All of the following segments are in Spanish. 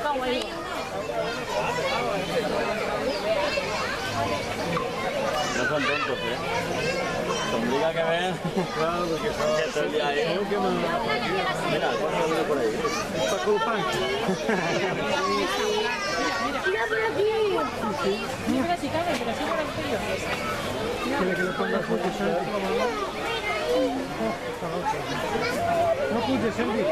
No son tontos, Se obliga a que vean. Claro, porque son... Todo el día ahí. Mira, pasa por ahí. Es Paco Pan. Mira por aquí. Mira, si cabe, pero sí por el frío. Quiere que le ponga fotos, no pude, Sergi.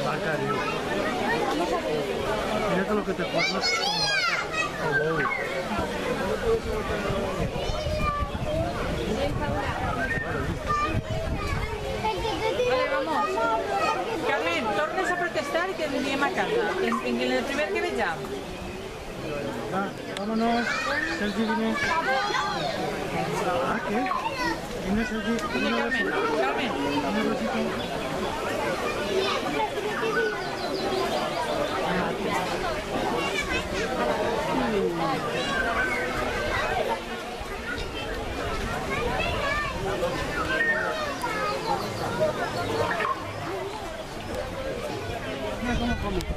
Vaca, Dios. Mira que lo que te pones con vaca. Vale, vamos. Carmen, tornes a protestar i que anirem a casa. En el primer que vegem. Va, vámonos. Sergi, vine. Ah, ¿qué? Vine, Sergi. Vine, Carmen. Carmen. Dame un besito. Mira cómo come.